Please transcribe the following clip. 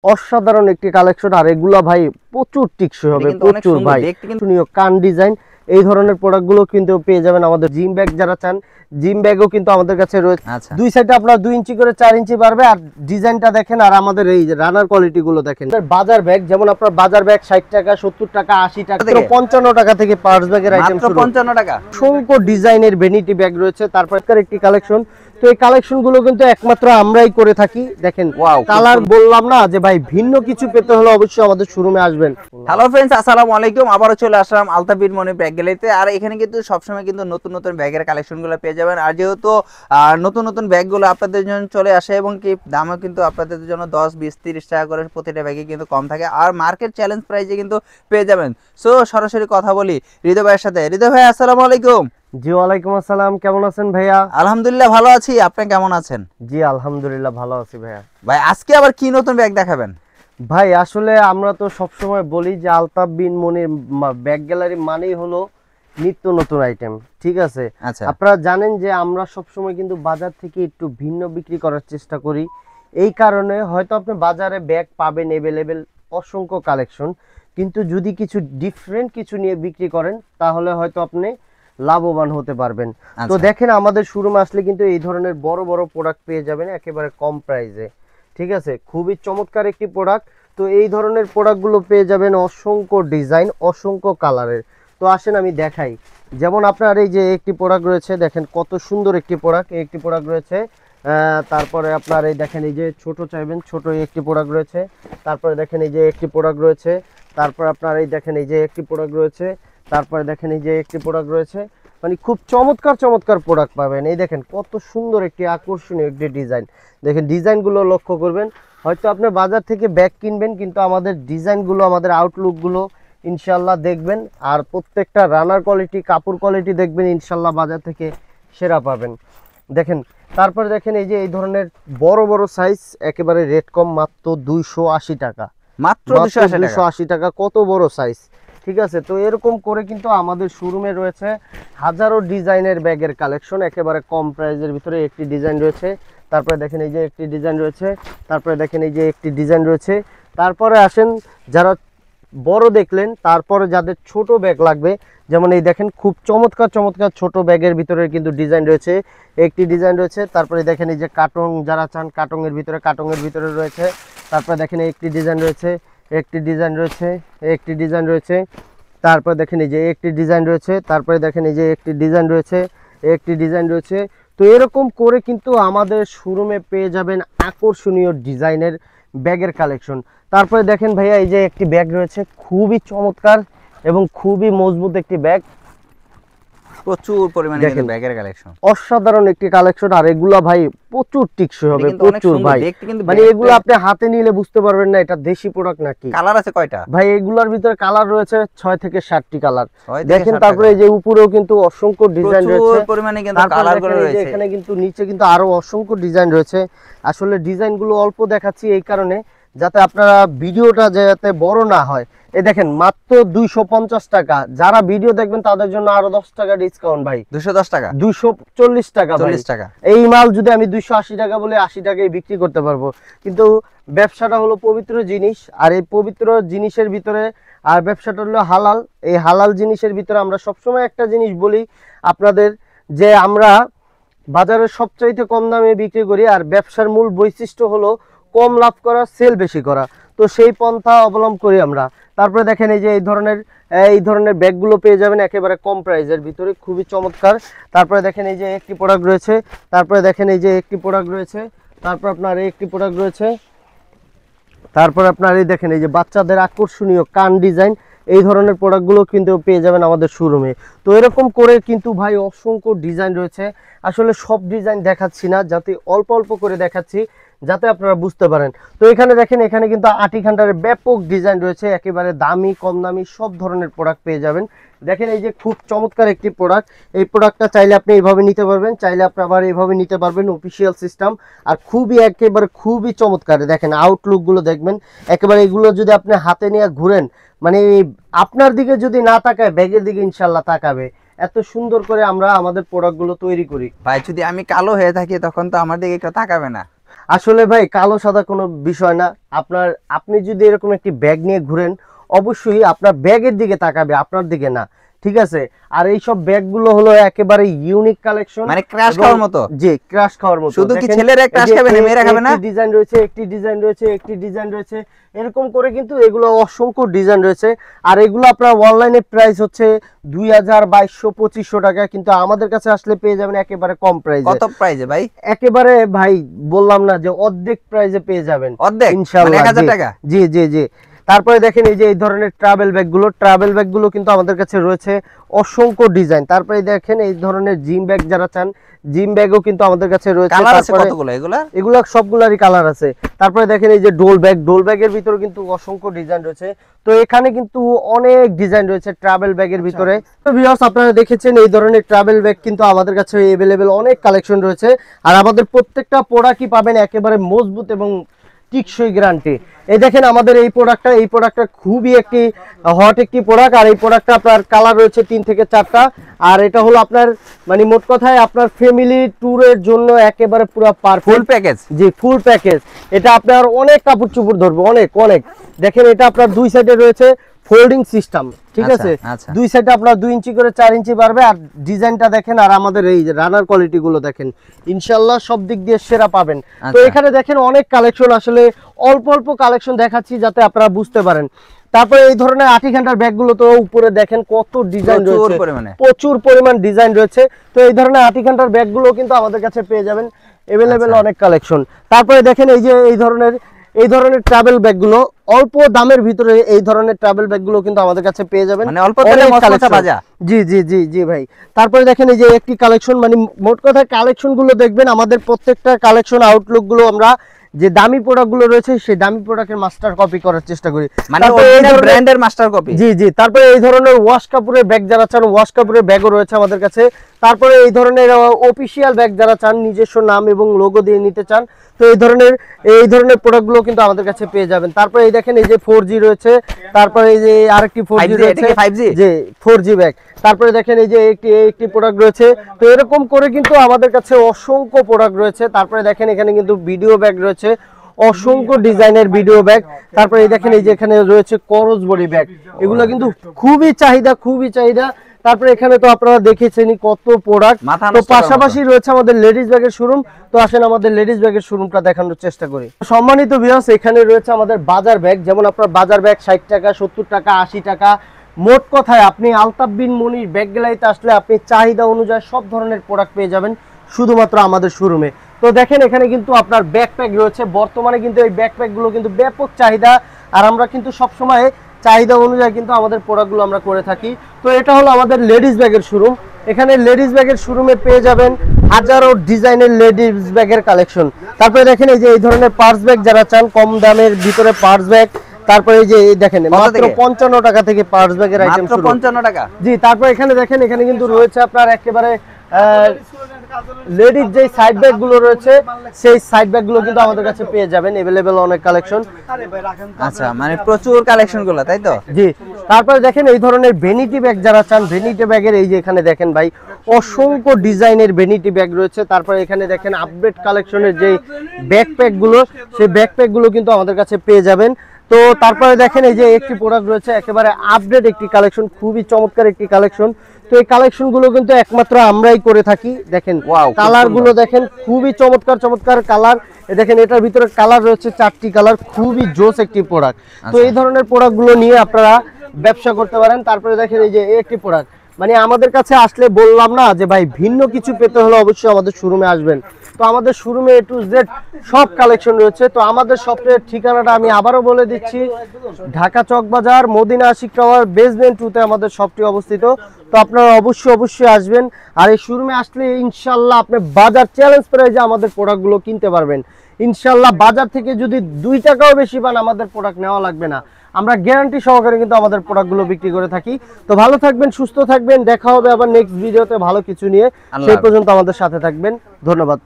অসাধারণ একটি কালেকশন। আর এগুলা ভাই প্রচুর টিকসই হবে, প্রচুর ভাই শুনিও কান ডিজাইন। এই ধরনের প্রোডাক্টগুলো কিন্তু পেয়ে যাবেন আমাদের জিম ব্যাগ যারা চান, জিম ব্যাগও কিন্তু আমাদের কাছে রয়েছে। দুই সাইডে আপনার 2 ইঞ্চি করে 4 ইঞ্চি বাড়বে। আর ডিজাইনটা দেখেন, আর আমাদের এই যে রানার কোয়ালিটি গুলো দেখেন। বাজার ব্যাগ যেমন আপনার বাজার ব্যাগ 60 টাকা, 70 টাকা, 80 টাকা, 55 টাকা থেকে পার্স ব্যাগের আইটেম শুরু। 55 টাকা অসংখ্য ডিজাইনের ভ্যানিটি ব্যাগ রয়েছে। তারপর একটি কালেকশন, তো এই কালেকশন গুলো কিন্তু একমাত্র আমরাই করে থাকি। দেখেন কালার বললাম না যে ভাই, ভিন্ন কিছু পেতে হলে অবশ্যই আমাদের শোরুমে আসবেন। হ্যালো ফ্রেন্ডস, আসসালামু আলাইকুম। আবারও চলে আসলাম আলতা বিন মনি ব্যাগ গ্যালারিতে। আর এখানে কিন্তু সবসময় কিন্তু নতুন নতুন ব্যাগের কালেকশনগুলো পেয়ে যাবেন। আর যেহেতু নতুন নতুন ব্যাগগুলো আপনাদের জন্য চলে আসে এবং কি দামও কিন্তু আপনাদের জন্য 10, 20, 30 টাকা করে প্রতিটা ব্যাগে কিন্তু কম থাকে। আর মার্কেট চ্যালেঞ্জ প্রাইসে কিন্তু পেয়ে যাবেন। সো সরাসরি কথা বলি হৃদয় ভাইয়ের সাথে। হৃদয় ভাই, আসসালামু আলাইকুম। জি ওয়ালাইকুম আসসালাম, কেমন আছেন ভাইয়া? আলহামদুলিল্লাহ ভালো আছি, আপনি কেমন আছেন? জি আলহামদুলিল্লাহ ভালো আছি ভাইয়া। ভাই আজকে আবার কি নতুন ব্যাগ দেখাবেন? ভাই আসলে আমরা তো সবসময় বলি যে আলতাফ বিন মনির ব্যাগ গ্যালারি মানেই হলো নিত্য নতুন আইটেম, ঠিক আছে? আপনারা জানেন যে আমরা সবসময় কিন্তু বাজার থেকে একটু ভিন্ন বিক্রি করার চেষ্টা করি। এই কারণে হয়তো আপনি বাজারে ব্যাগ পাবেন এভেলেবেল অসংখ্য কালেকশন, কিন্তু যদি কিছু ডিফারেন্ট কিছু নিয়ে বিক্রি করেন তাহলে হয়তো আপনি লাভবান হতে পারবেন। তো দেখেন আমাদের শোরুমে আসলে কিন্তু এই ধরনের বড় বড় প্রোডাক্ট পেয়ে যাবেন একেবারে কম প্রাইসে, ঠিক আছে? খুবই চমৎকার একটি প্রোডাক্ট। তো এই ধরনের প্রোডাক্টগুলো পেয়ে যাবেন অসংখ্য ডিজাইন, অসংখ্য কালারের। তো আসেন আমি দেখাই। যেমন আপনার এই যে একটি প্রোডাক্ট রয়েছে, দেখেন কত সুন্দর একটি প্রোডাক্ট। একটি প্রোডাক্ট রয়েছে, তারপরে আপনার এই দেখেন এই যে ছোট চাইবেন, ছোট একটি প্রোডাক্ট রয়েছে। তারপরে দেখেন এই যে একটি প্রোডাক্ট রয়েছে। তারপর আপনার এই দেখেন এই যে একটি প্রোডাক্ট রয়েছে। তারপরে দেখেন এই যে একটি প্রোডাক্ট রয়েছে। মানে খুব চমৎকার চমৎকার প্রোডাক্ট পাবেন। এই দেখেন কত সুন্দর একটি আকর্ষণীয় একটি ডিজাইন। দেখেন ডিজাইনগুলো লক্ষ্য করবেন। হয়তো আপনি বাজার থেকে ব্যাগ কিনবেন, কিন্তু আমাদের ডিজাইনগুলো, আমাদের আউটলুকগুলো ইনশাল্লাহ দেখবেন। আর প্রত্যেকটা রানার কোয়ালিটি, কাপড় কোয়ালিটি দেখবেন ইনশাল্লাহ বাজার থেকে সেরা পাবেন। দেখেন তারপরে দেখেন এই যে এই ধরনের বড় বড় সাইজ, একেবারে রেট কম, মাত্র 280 টাকা। মাত্র 280 টাকা, কত বড় সাইজ, ঠিক আছে? তো এরকম করে কিন্তু আমাদের শোরুমে রয়েছে হাজারো ডিজাইনের ব্যাগের কালেকশন একেবারে কম প্রাইসের ভিতরে। একটি ডিজাইন রয়েছে, তারপরে দেখেন এই যে একটি ডিজাইন রয়েছে, তারপরে দেখেন এই যে একটি ডিজাইন রয়েছে। তারপরে আসেন যারা বড় দেখলেন, তারপরে যাদের ছোট ব্যাগ লাগবে, যেমন এই দেখেন খুব চমৎকার চমৎকার ছোট ব্যাগের ভিতরে কিন্তু ডিজাইন রয়েছে, একটি ডিজাইন রয়েছে। তারপরে দেখেন এই যে কাটং যারা চান, কাটংয়ের ভিতরে রয়েছে। তারপরে দেখেন একটি ডিজাইন রয়েছে, একটি ডিজাইন রয়েছে, একটি ডিজাইন রয়েছে। তারপরে দেখেন এই যে একটি ডিজাইন রয়েছে, তারপরে দেখেন এই যে একটি ডিজাইন রয়েছে, একটি ডিজাইন রয়েছে। তো এরকম করে কিন্তু আমাদের শোরুমে পেয়ে যাবেন আকর্ষণীয় ডিজাইনের ব্যাগের কালেকশন। তারপরে দেখেন ভাইয়া এই যে একটি ব্যাগ রয়েছে, খুবই চমৎকার এবং খুবই মজবুত একটি ব্যাগ। প্রচুর পরিমাণে কিন্তু ব্যাগের কালেকশন, অসাধারণ একটি কালেকশন। আর এগুলা ভাই প্রচুর টিকসই হবে, প্রচুর ভাই। মানে এগুলো আপনি হাতে নিলে বুঝতে পারবেন না এটা দেশি প্রোডাক্ট নাকি। কালার আছে কয়টা ভাই? এগুলার ভিতরে কালার রয়েছে 6 থেকে 7টি কালার। দেখেন তারপরে এই যে উপরেও কিন্তু অসংখ্য ডিজাইন রয়েছে, প্রচুর পরিমাণে কিন্তু কালারগুলো রয়েছে। এখানে কিন্তু নিচে কিন্তু আরো অসংখ্য ডিজাইন রয়েছে। আসলে ডিজাইনগুলো অল্প দেখাচ্ছি এই কারণে যাতে আপনারা ভিডিওটা যাতে বড় না হয়। এই দেখেন মাত্র 250 টাকা। যারা ভিডিও দেখবেন তাদের জন্য আরো 10 টাকা ডিসকাউন্ট ভাই। 210 টাকা, 240 টাকা, 40 টাকা। এই মাল যদি আমি 280 টাকা বলে 80 টাকায় বিক্রি করতে পারবো। কিন্তু ব্যবসাটা হলো পবিত্র জিনিস, আর এই পবিত্র জিনিসের ভিতরে আর ব্যবসাটা হলো হালাল। এই হালাল জিনিসের ভিতরে আমরা সবসময় একটা জিনিস বলি আপনাদের, যে আমরা বাজারের সবচাইতে কম দামে বিক্রি করি। আর ব্যবসার মূল বৈশিষ্ট্য হলো কম লাভ করা, সেল বেশি করা। তো সেই পন্থা অবলম্বন করি আমরা। তারপরে দেখেন এই যে এই ধরনের ব্যাগগুলো পেয়ে যাবেন একেবারে কম প্রাইসের ভিতরে, খুবই চমৎকার। তারপরে দেখেন এই যে একটি প্রোডাক্ট রয়েছে, তারপরে দেখেন এই যে একটি প্রোডাক্ট রয়েছে, তারপর আপনার একটি প্রোডাক্ট রয়েছে। তারপর আপনার এই দেখেন এই যে বাচ্চাদের আকর্ষণীয় কান ডিজাইন, এই ধরনের প্রোডাক্টগুলো কিন্তু পেয়ে যাবেন আমাদের শোরুমে। তো এরকম করে কিন্তু ভাই অসংখ্য ডিজাইন রয়েছে। আসলে সব ডিজাইন দেখাচ্ছি না, যাতে অল্প অল্প করে দেখাচ্ছি যাতে আপনারা বুঝতে পারেন। তো এখানে দেখেন, এখানে কিন্তু আটি ঘান্টারের ব্যাপক ডিজাইন রয়েছে, একেবারে দামি কম দামি সব ধরনের প্রোডাক্ট পেয়ে যাবেন। দেখেন এই যে খুব চমৎকার একটি প্রোডাক্ট। এই প্রোডাক্টটা চাইলে আপনি এইভাবে নিতে পারবেন, চাইলে আপনি আবার এইভাবে নিতে পারবেন, অফিসিয়াল সিস্টেম। আর একেবারে খুবই চমৎকার। দেখেন আউটলুকগুলো দেখবেন একেবারে, এগুলো যদি আপনি হাতে নিয়ে ঘুরেন, মানে আপনার দিকে যদি না তাকায় ব্যাগের দিকে ইনশাল্লাহ তাকাবে। এত সুন্দর করে আমরা আমাদের প্রোডাক্টগুলো তৈরি করি। ভাই যদি আমি কালো হয়ে থাকি তখন তো আমার দিকে কেউ তাকাবে না। আসলে ভাই কালো সাদা কোনো বিষয় না, আপনি যদি এরকম একটি ব্যাগ নিয়ে ঘুরেন অবশ্যই আপনার ব্যাগের দিকে তাকাবে, আপনার দিকে না, ঠিক আছে। আর এই সব ব্যাগগুলো হলো একেবারে ইউনিক কালেকশন, মানে ক্রাশ খাওয়ার মতো। জি, ক্রাশ খাওয়ার মতো। শুধু কি ছেলেরা ক্রাশ খাবে না, মেয়েরা খাবে না? একটি ডিজাইন রয়েছে, একটি ডিজাইন রয়েছে, একটি ডিজাইন রয়েছে, এরকম করে কিন্তু এগুলো অসংখ্য ডিজাইন রয়েছে। আর এগুলো আপনার অনলাইনে প্রাইস হচ্ছে 2000, 2200, 2500 টাকা, কিন্তু আমাদের কাছে আসলে পেয়ে যাবেন একেবারে কম প্রাইসে। কত প্রাইসে ভাই? একেবারে ভাই বললাম না যে অর্ধেক প্রাইসে পেয়ে যাবেন, অর্ধেক ইনশাআল্লাহ, 1000 টাকা। জি জি জি। তারপরে দেখেন এই যে এই ধরনের ট্রাভেল ব্যাগগুলো কিন্তু আমাদের কাছে রয়েছে অসংখ্য ডিজাইন। তারপরে দেখেন এই ধরনের জিম ব্যাগ যারা চান, জিম ব্যাগও কিন্তু আমাদের কাছে রয়েছে। কালার আছে কতগুলো? এগুলা সবগুলারই কালার আছে। তারপরে দেখেন এই যে ডোল ব্যাগের ভিতরে কিন্তু অসংখ্য ডিজাইন রয়েছে। তো এখানে কিন্তু অনেক ডিজাইন রয়েছে ট্রাভেল ব্যাগের ভিতরে। তো ভিউয়ার্স, আপনারা দেখেছেন এই ধরনের ট্রাভেল ব্যাগ কিন্তু আমাদের কাছে अवेलेबल অনেক কালেকশন রয়েছে। আর আমাদের প্রত্যেকটা প্রোডাক্টই পাবেন একেবারে মজবুত এবং টিকসই গ্যারান্টি। এই দেখেন আমাদের এই প্রোডাক্টটা খুবই একটি হট একটি প্রোডাক্ট। আর এই প্রোডাক্টটা আপনার কালার রয়েছে 3 থেকে 4টা। আর এটা হলো আপনার মানে মোট কথায় আপনার ফ্যামিলি ট্যুরের জন্য একেবারে পুরো পারফেক্ট ফুল প্যাকেজ। জি, ফুল প্যাকেজ। এটা আপনার অনেক কাপড় চোপড় ধরবে, অনেক। দেখেন এটা আপনার দুই সাইডে রয়েছে ফোল্ডিং সিস্টেম, ঠিক আছে। দুই সাইডে আপনার 2 ইঞ্চি করে 4 ইঞ্চি পারবে। আর ডিজাইনটা দেখেন, আর আমাদের এই যে রানার কোয়ালিটি গুলো দেখেন, ইনশাআল্লাহ সব দিক দিয়ে সেরা পাবেন। তো এখানে দেখেন অনেক কালেকশন, আসলে অল্প কালেকশন দেখাচ্ছি যাতে আপনারা বুঝতে পারেন। তারপরে এই ধরনের 80 ঘন্টার ব্যাগগুলো তো উপরে দেখেন কত ডিজাইন রয়েছে, প্রচুর পরিমাণ ডিজাইন রয়েছে। তো এই ধরনের 80 ঘন্টার ব্যাগগুলো কিন্তু আমাদের কাছে পেয়ে যাবেন अवेलेबल অনেক কালেকশন। তারপরে দেখেন এই যে এই ধরনের ট্রাভেল ব্যাগগুলো অল্প দামের ভিতরে, এই ধরনের ট্রাভেল ব্যাগগুলো কিন্তু আমাদের কাছে পেয়ে যাবেন, মানে অল্প দামে মচমচা বাজা। জি ভাই। তারপরে দেখেন এই যে একটি কালেকশন, মানে মোট কথা কালেকশনগুলো দেখবেন আমাদের প্রত্যেকটা কালেকশন আউটলুকগুলো আমরা যে দামি প্রোডাক্টগুলো রয়েছে সেই দামি প্রোডাক্টের মাস্টার কপি করার চেষ্টা করি, মানে অরিজিনাল ব্র্যান্ডের মাস্টার কপি। জি। তারপরে এই ধরনের ওয়াশ কাপড়ের ব্যাগ যারা চান, ওয়াশ কাপড়ের ব্যাগও রয়েছে আমাদের কাছে। তারপরে এই ধরনের অফিশিয়াল ব্যাগ যারা চান, নিজস্ব নাম এবং লোগো দিয়ে নিতে চান, তো এই ধরনের প্রোডাক্টগুলো কিন্তু আমাদের কাছে পেয়ে যাবেন। তারপরে এই দেখেন এই যে 4G রয়েছে, তারপরে এই যে আরেকটি 4G রয়েছে, 5G যে 4G ব্যাগ। তারপরে দেখেন এই যে একটি প্রোডাক্ট রয়েছে। তো এরকম করে কিন্তু আমাদের কাছে অসংখ্য প্রোডাক্ট রয়েছে। তারপরে দেখেন এখানে কিন্তু ভিডিও ব্যাগ রয়েছে, অসংখ্য ডিজাইনের ভিডিও ব্যাগ। তারপরে এই দেখেন এই যে এখানে রয়েছে করজ বডি ব্যাগ, এগুলো কিন্তু খুবই চাহিদা। তারপরে এখানে তো আপনারা দেখেছেনই কত প্রোডাক্ট। তো পাশাপাশি রয়েছে আমাদের লেডিস ব্যাগের শোরুম। তো আসেন আমাদের লেডিস ব্যাগের শোরুমটা দেখানোর চেষ্টা করি। সম্মানিত ভিউয়ার্স, এখানে রয়েছে আমাদের বাজার ব্যাগ। যেমন আপনার বাজার ব্যাগ 60 টাকা, 70 টাকা, 80 টাকা। মোট কথায় আপনি আলতাফ বিন মনির ব্যাগ গ্যালারিতে আসলে আপনি চাহিদা অনুযায়ী সব ধরনের প্রোডাক্ট পেয়ে যাবেন শুধুমাত্র আমাদের শোরুমে। তো দেখেন এখানে কিন্তু আপনার ব্যাকপ্যাক রয়েছে। বর্তমানে কিন্তু এই ব্যাকপ্যাকগুলো কিন্তু ব্যাপক চাহিদা। আর আমরা কিন্তু সবসময় চাহিদা অনুযায়ী কিন্তু আমাদের প্রোডাক্টগুলো আমরা করে থাকি। তো এটা হলো আমাদের লেডিস ব্যাগের শোরুম। এখানে লেডিস ব্যাগের শোরুমে পেয়ে যাবেন হাজারো ডিজাইনের লেডিস ব্যাগের কালেকশন। তারপরে দেখেন এই যে এই ধরনের পার্স ব্যাগ যারা চান, কম দামের ভিতরে পার্স ব্যাগ। তারপরে এই যে দেখেন মাত্র 55 টাকা থেকে পার্স ব্যাগের আইটেম শুরু, 55 টাকা। জি। তারপর এখানে দেখেন এখানে কিন্তু রয়েছে আপনার একেবারে লেডিস যে সাইড ব্যাগ গুলো রয়েছে, সেই সাইড ব্যাগ গুলো কিন্তু আমাদের কাছে পেয়ে যাবেন अवेलेबल অনেক কালেকশন। আচ্ছা, মানে প্রচুর কালেকশন গুলো, তাই তো? জি। তারপরে দেখেন এই ধরনের ভ্যানিটি ব্যাগ যারা চান, ভ্যানিটি ব্যাগের এই যে এখানে দেখেন ভাই অসংখ্য ডিজাইনের ভ্যানিটি ব্যাগ রয়েছে। তারপরে এখানে দেখেন আপডেট কালেকশনের যে ব্যাকপ্যাক গুলো, সেই ব্যাকপ্যাক গুলো কিন্তু আমাদের কাছে পেয়ে যাবেন। তো তারপরে দেখেন এই যে একটি প্রোডাক্ট রয়েছে একেবারে আপডেট একটি কালেকশন, খুবই চমৎকার একটি কালেকশন। তো এই কালেকশন গুলো কিন্তু একমাত্র আমরাই করে থাকি। দেখেন কালার গুলো দেখেন, খুবই চমৎকার কালার। দেখেন এটার ভিতরে কালার রয়েছে 4টি কালার, খুবই জোস একটি প্রোডাক্ট। তো এই ধরনের প্রোডাক্ট গুলো নিয়ে আপনারা ব্যবসা করতে পারেন। তারপরে দেখেন এই যে একটি প্রোডাক্ট, মানে আমাদের কাছে আসলে বললাম না যে ভাই ভিন্ন কিছু পেতে হলে অবশ্যই আমাদের শোরুমে আসবেন। তো আমাদের শোরুমে A to Z সব কালেকশন রয়েছে। তো আমাদের শপের ঠিকানাটা আমি আবারও বলে দিচ্ছি, ঢাকা চকবাজার মদিনা আশিক টাওয়ার বেসমেন্ট 2-তে আমাদের শপটি অবস্থিত। তো আপনারা অবশ্যই আসবেন। আর এই শোরুমে আসলে ইনশাল্লাহ আপনি বাজার চ্যালেঞ্জ প্রাইজে আমাদের প্রোডাক্টগুলো কিনতে পারবেন ইনশাল্লাহ। বাজার থেকে যদি 2 টাকাও বেশি পান আমাদের প্রোডাক্ট নেওয়া লাগবে না, আমরা গ্যারান্টি সহকারে কিন্তু আমাদের প্রোডাক্টগুলো বিক্রি করে থাকি। তো ভালো থাকবেন, সুস্থ থাকবেন, দেখা হবে আবার নেক্সট ভিডিওতে ভালো কিছু নিয়ে। সেই পর্যন্ত আমাদের সাথে থাকবেন, ধন্যবাদ।